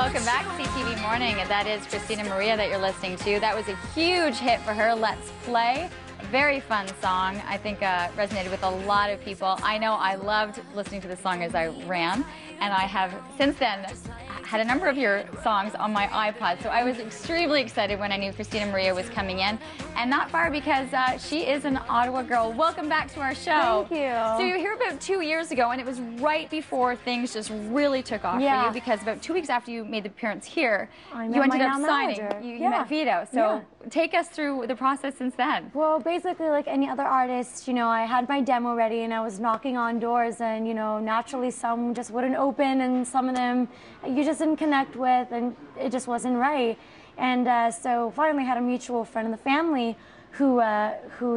Welcome back to CTV Morning, and that is Kristina Maria that you're listening to. That was a huge hit for her, Let's Play. A very fun song. I think resonated with a lot of people. I know I loved listening to the song as I ran, and I have since then had a number of your songs on my iPod, so I was extremely excited when I knew Kristina Maria was coming in, and not far because she is an Ottawa girl. Welcome back to our show. Thank you. So you were here about 2 years ago, and it was right before things just really took off for you, because about 2 weeks after you made the appearance here, you ended up signing. You met Vito. So take us through the process since then. Well, basically, like any other artist, you know, I had my demo ready and I was knocking on doors, and you know, naturally some just wouldn't open, and some of them you just didn't connect with, and it just wasn't right. And so finally had a mutual friend in the family who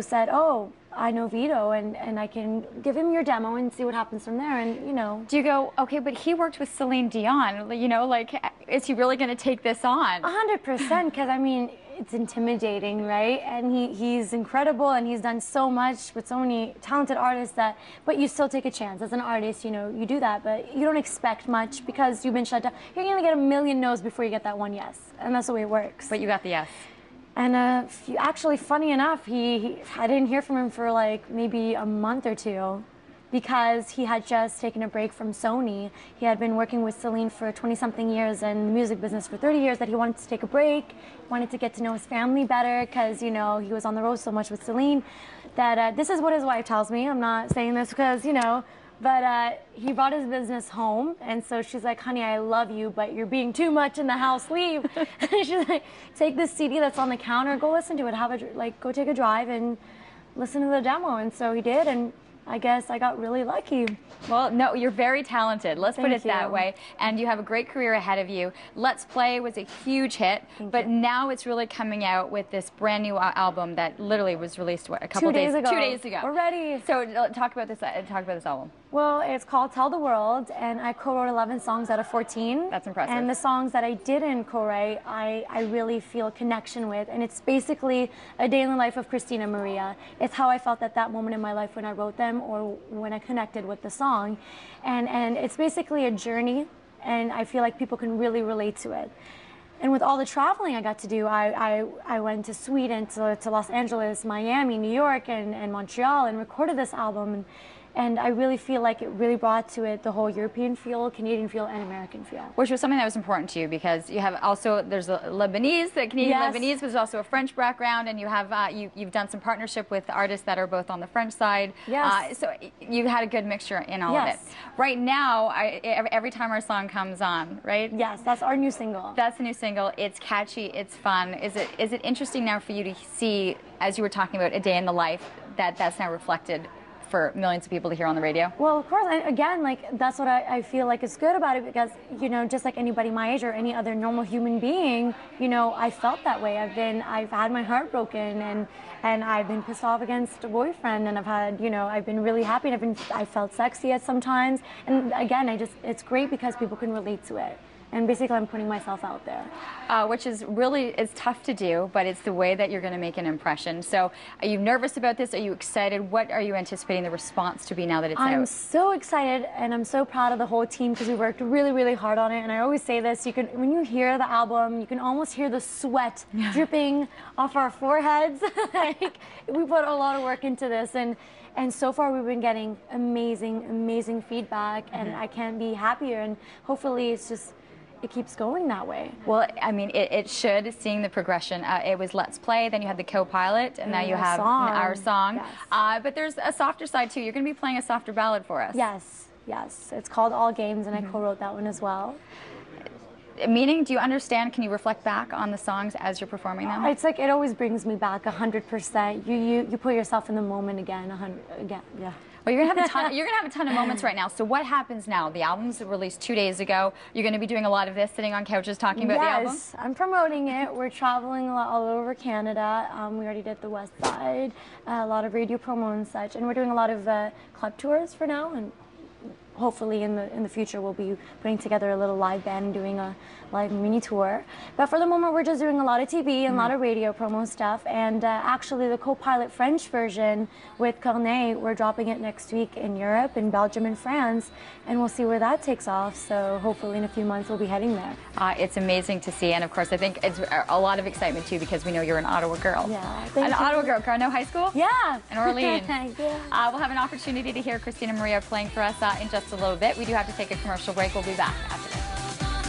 said, "Oh, I know Vito, and I can give him your demo and see what happens from there." And you know, do you go, okay, but he worked with Celine Dion, you know, like, is he really going to take this on? 100%, because I mean, it's intimidating, right? And he's incredible, and he's done so much with so many talented artists that, but you still take a chance as an artist, you know, you do that, but you don't expect much because you've been shut down. You're gonna get a million no's before you get that one yes, and that's the way it works. But you got the yes. And actually, funny enough, I didn't hear from him for like maybe a month or two, because he had just taken a break from Sony. He had been working with Celine for 20-something years and the music business for 30 years, that he wanted to take a break, wanted to get to know his family better, because, you know, he was on the road so much with Celine, that this is what his wife tells me. I'm not saying this because, you know, but he brought his business home, and so she's like, "Honey, I love you, but you're being too much in the house. Leave." She's like, "Take this CD that's on the counter, go listen to it. Go take a drive and listen to the demo." And so he did, and I guess I got really lucky. Well, no, you're very talented. Let's put it that way. And you have a great career ahead of you. Let's Play was a huge hit, but now it's really coming out with this brand new album that literally was released a couple days ago. 2 days ago. We're ready. So talk about this album. Well, it's called Tell the World, and I co-wrote 11 songs out of 14. That's impressive. And the songs that I didn't co-write, I really feel a connection with, and it's basically a day in the life of Kristina Maria. It's how I felt at that moment in my life when I wrote them, or when I connected with the song. And it's basically a journey, and I feel like people can really relate to it. And with all the traveling I got to do, I went to Sweden, to Los Angeles, Miami, New York, and Montreal, and recorded this album. And I really feel like it really brought to it the whole European feel, Canadian feel, and American feel. Which was something that was important to you, because you have also, there's a Lebanese, the Canadian Lebanese, but there's also a French background, and you have you've done some partnership with artists that are both on the French side. Yes. So you had a good mixture in all of it. Right now, every time our song comes on, right? Yes, that's our new single. That's the new single. It's catchy, it's fun. Is it interesting now for you to see, as you were talking about a day in the life, that's now reflected for millions of people to hear on the radio? Well, of course. And again, like, that's what I feel like is good about it, because, you know, just like anybody my age or any other normal human being, you know, I felt that way. I've had my heart broken, and I've been pissed off against a boyfriend, and I've had, you know, I've been really happy, and I felt sexy at sometimes. And again, it's great because people can relate to it. And basically, I'm putting myself out there. Which is really, it's tough to do, but it's the way that you're going to make an impression. So are you nervous about this? Are you excited? What are you anticipating the response to be now that it's out? I'm so excited, and I'm so proud of the whole team, because we worked really, really hard on it. And I always say this, when you hear the album, you can almost hear the sweat dripping off our foreheads. Like, we put a lot of work into this, and so far we've been getting amazing, amazing feedback, and I can't be happier, and hopefully it keeps going that way. Well, I mean, it should, seeing the progression. It was Let's Play, then you had the co-pilot, and now you have our song. Yes. But there's a softer side too. You're going to be playing a softer ballad for us. Yes, yes. It's called All Games, and I co-wrote that one as well. Meaning, do you understand, can you reflect back on the songs as you're performing them? It's like, it always brings me back 100%. You put yourself in the moment again, yeah. Well, you're gonna have a ton of moments right now. So what happens now? The album's released 2 days ago. You're gonna be doing a lot of this, sitting on couches talking about the album? Yes, I'm promoting it. We're traveling all over Canada. We already did the West Side, a lot of radio promo and such, and we're doing a lot of club tours for now, and hopefully in the future we'll be putting together a little live band and doing a live mini tour. But for the moment we're just doing a lot of TV and a lot of radio promo stuff, and actually the co-pilot French version with Corneille, we're dropping it next week in Europe, in Belgium and France, and we'll see where that takes off. So hopefully in a few months we'll be heading there. It's amazing to see, and of course I think it's a lot of excitement too, because we know you're an Ottawa girl. Yeah, an Ottawa girl, Carno High School? Yeah. In Orleans. Yeah. We'll have an opportunity to hear Kristina Maria playing for us in just a little bit. We do have to take a commercial break. We'll be back after this.